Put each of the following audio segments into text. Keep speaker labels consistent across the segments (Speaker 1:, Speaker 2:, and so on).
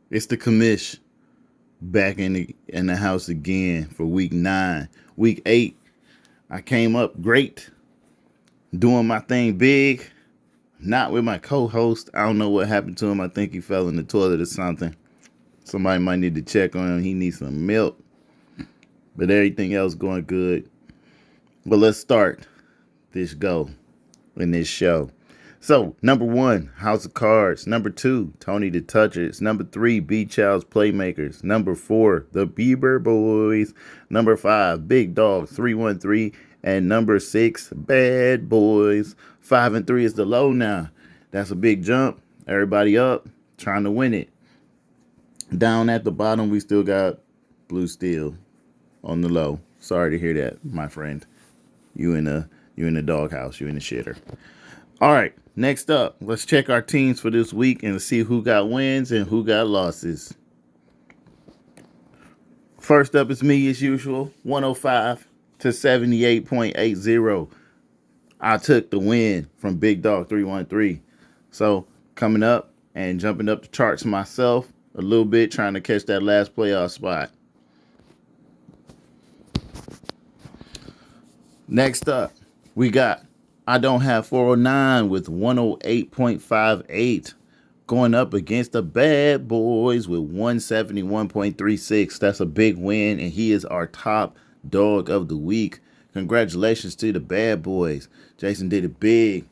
Speaker 1: It's the commish back in the house again for week 9. Week 8, I came up great, doing my thing big. Not with my co-host. I don't know what happened to him. I think he fell in the toilet or something. Somebody might need to check on him. He needs some milk. But everything else going good. But let's start this go in this show. So, number 1, House of Cards. Number 2, Tony the Touchers. Number 3, B. Child's Playmakers. Number 4, The Bieber Boys. Number 5, Big Dog 313. And number 6, Bad Boys. 5 and 3 is the low now. That's a big jump. Everybody up, trying to win it. Down at the bottom, we still got Blue Steel on the low. Sorry to hear that, my friend. You in the doghouse. You in the shitter. All right, next up, let's check our teams for this week and see who got wins and who got losses. First up is me as usual, 105 to 78.80. I took the win from Big Dog 313. So coming up and jumping up the charts myself a little bit, trying to catch that last playoff spot. Next up, we got I Don't Have 409 with 108.58 going up against the Bad Boys with 171.36. That's a big win, and he is our top dog of the week. Congratulations to the Bad Boys. Jason did it big.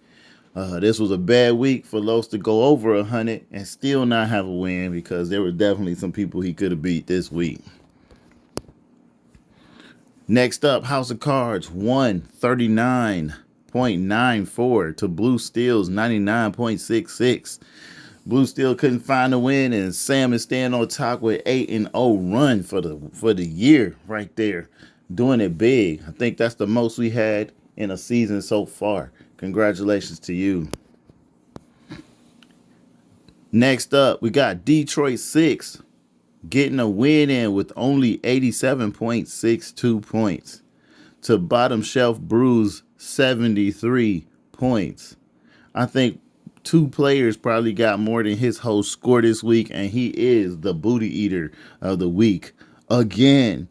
Speaker 1: This was a bad week for Los to go over 100 and still not have a win because there were definitely some people he could have beat this week. Next up, House of Cards 139.94 to Blue Steel's 99.66. Blue Steel couldn't find a win, and Sam is staying on top with 8-0 run for the year right there, doing it big. I think that's the most we had in a season so far. Congratulations to you. Next up, we got Detroit 6 getting a win in with only 87.62 points to Bottom Shelf Brews 73 points. I think 2 players probably got more than his whole score this week, and he is the booty eater of the week. Again,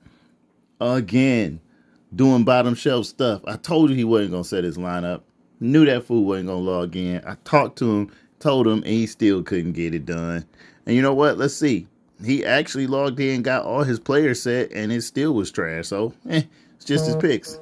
Speaker 1: doing bottom shelf stuff. I told you he wasn't going to set his lineup. Knew that fool wasn't going to log in. I talked to him, told him, and he still couldn't get it done. And you know what? Let's see. He actually logged in, got all his players set, and it still was trash. So, it's just his picks.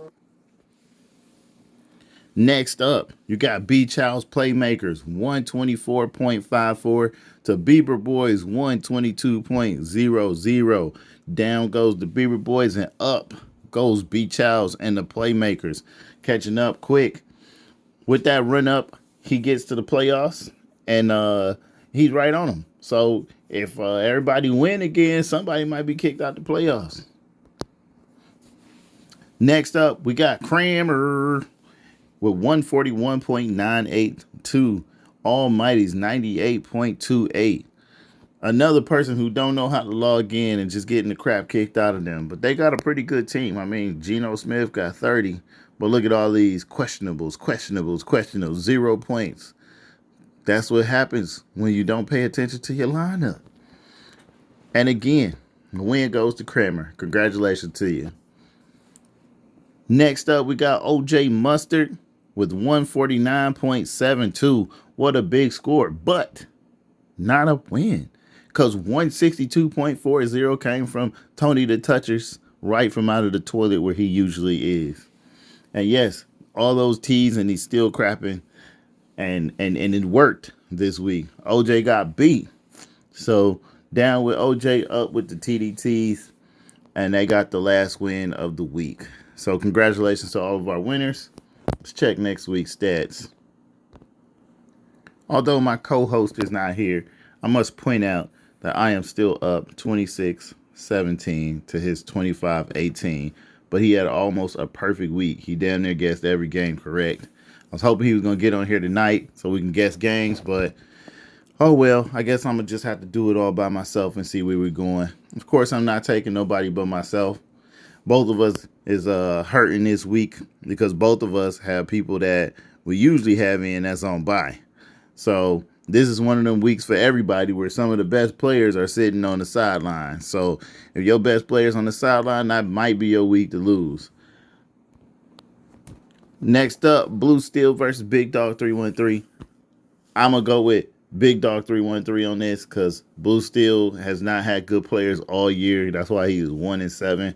Speaker 1: Next up, you got B. Child's Playmakers 124.54 to Bieber Boys 122.00. Down goes the Bieber Boys and up goes B. Child's and the Playmakers. Catching up quick. With that run up, he gets to the playoffs and he's right on them. So if everybody win again, somebody might be kicked out the playoffs. Next up, we got Kramer with 141.98 to Almighty's 98.28. Another person who don't know how to log in and just getting the crap kicked out of them. But they got a pretty good team. I mean, Geno Smith got 30. But look at all these questionables, 0 points. That's what happens when you don't pay attention to your lineup. And again, the win goes to Kramer. Congratulations to you. Next up, we got OJ Mustard with 149.72. What a big score, but not a win. Because 162.40 came from Tony the Touchers right from out of the toilet where he usually is. And yes, all those T's and he's still crapping. And it worked this week. OJ got beat. So down with OJ, up with the TDTs. And they got the last win of the week. So congratulations to all of our winners. Let's check next week's stats. Although my co-host is not here, I must point out that I am still up 26-17 to his 25-18. But he had almost a perfect week. He damn near guessed every game correct. I was hoping he was going to get on here tonight so we can guess games, but oh well, I guess I'm going to just have to do it all by myself and see where we're going. Of course, I'm not taking nobody but myself. Both of us is hurting this week because both of us have people that we usually have in that's on bye. So this is one of them weeks for everybody where some of the best players are sitting on the sideline. So if your best player's on the sideline, that might be your week to lose. Next up, Blue Steel versus Big Dog 313. I'm going to go with Big Dog 313 on this because Blue Steel has not had good players all year. That's why he is 1-7.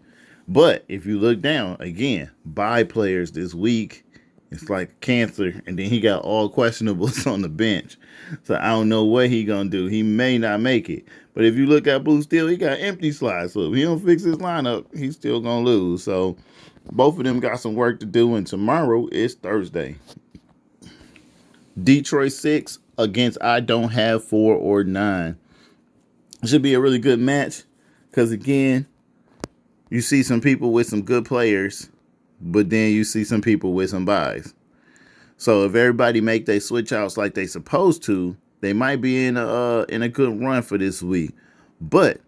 Speaker 1: But if you look down, again, bye players this week, it's like cancer. And then he got all questionables on the bench. So I don't know what he going to do. He may not make it. But if you look at Blue Steel, he got empty slots. So if he don't fix his lineup, he's still going to lose. So both of them got some work to do. And tomorrow is Thursday. Detroit 6 against I Don't Have 4 or 9. It should be a really good match because, again, you see some people with some good players, but then you see some people with some buys. So if everybody make their switch outs like they supposed to, they might be in a good run for this week. But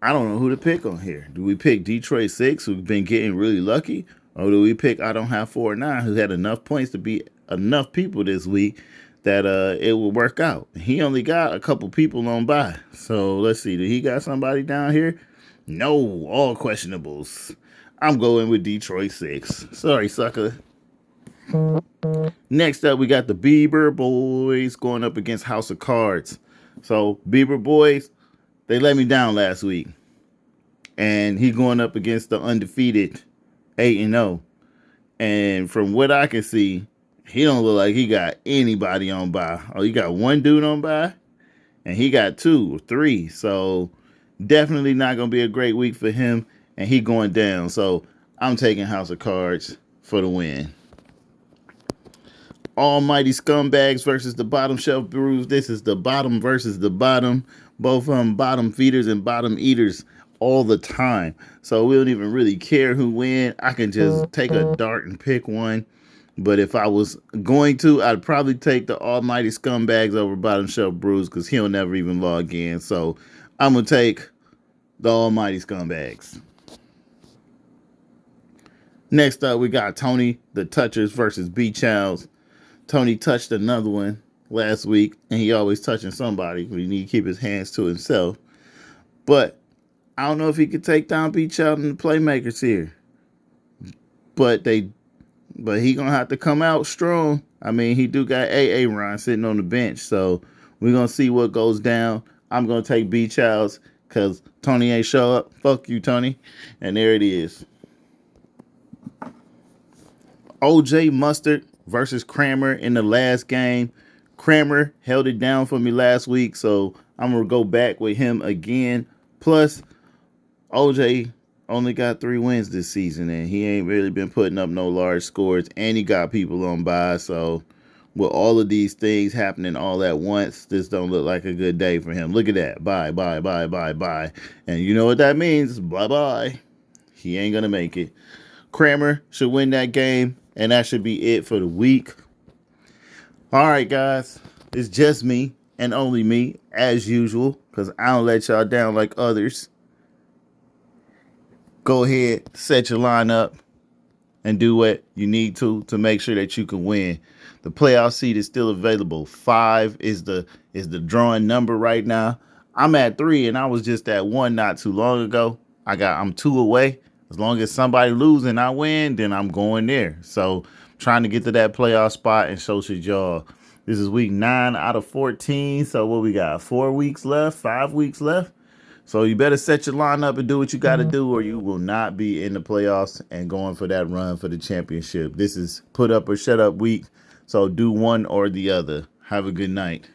Speaker 1: I don't know who to pick on here. Do we pick Detroit 6, who've been getting really lucky? Or do we pick I Don't Have 4 or 9, who had enough points to beat enough people this week that it will work out? He only got a couple people on by. So let's see. Did he got somebody down here? No, all questionables. I'm going with Detroit 6. Sorry, sucker. Next up, we got the Bieber Boys going up against House of Cards. So Bieber Boys, they let me down last week. And he going up against the undefeated 8-0. And from what I can see, he don't look like he got anybody on by. Oh, he got one dude on by, and he got 2 or 3. So definitely not going to be a great week for him, and he going down. So I'm taking House of Cards for the win. Almighty Scumbags versus the Bottom Shelf Brews. This is the bottom versus the bottom. Both of them bottom feeders and bottom eaters all the time. So we don't even really care who win. I can just take a dart and pick one. But if I was going to, I'd probably take the Almighty Scumbags over Bottom Shelf Brews because he'll never even log in. So I'm going to take the Almighty Scumbags. Next up, we got Tony the Touchers versus B Childs. Tony touched another one last week, and he always touching somebody. We need to keep his hands to himself. But I don't know if he could take down B Child and the playmakers here. But he gonna have to come out strong. I mean, he do got Ron sitting on the bench, so we're gonna see what goes down. I'm gonna take B Childs because Tony ain't show up. Fuck you, Tony. And there it is. OJ Mustard versus Kramer in the last game. Kramer held it down for me last week, so I'm going to go back with him again. Plus, OJ only got 3 wins this season, and he ain't really been putting up no large scores, and he got people on by. So with all of these things happening all at once, this don't look like a good day for him. Look at that. Bye, bye, bye, bye, bye. And you know what that means. Bye-bye. He ain't going to make it. Kramer should win that game. And that should be it for the week. All right, guys. It's just me and only me, as usual, because I don't let y'all down like others. Go ahead, set your lineup, and do what you need to make sure that you can win. The playoff seed is still available. 5 is the drawing number right now. I'm at 3, and I was just at 1 not too long ago. I'm 2 away. As long as somebody loses and I win, then I'm going there. So trying to get to that playoff spot, and so should y'all. This is week 9 out of 14. So what we got? 4 weeks left, 5 weeks left. So you better set your lineup and do what you got to do, or you will not be in the playoffs and going for that run for the championship. This is put up or shut up week. So do one or the other. Have a good night.